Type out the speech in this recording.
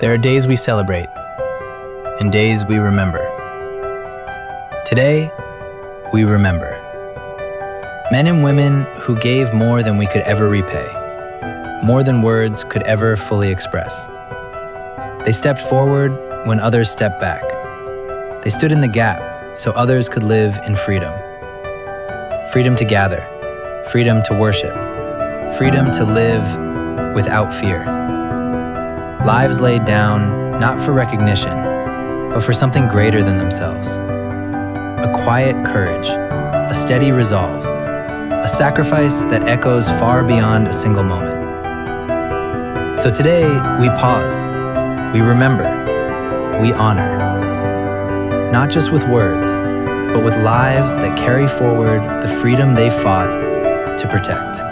There are days we celebrate and days we remember. Today, we remember. Men and women who gave more than we could ever repay, more than words could ever fully express. They stepped forward when others stepped back. They stood in the gap so others could live in freedom. Freedom to gather, freedom to worship, freedom to live without fear. Lives laid down not for recognition, but for something greater than themselves. A quiet courage, a steady resolve, a sacrifice that echoes far beyond a single moment. So today, we pause, we remember, we honor. Not just with words, but with lives that carry forward the freedom they fought to protect.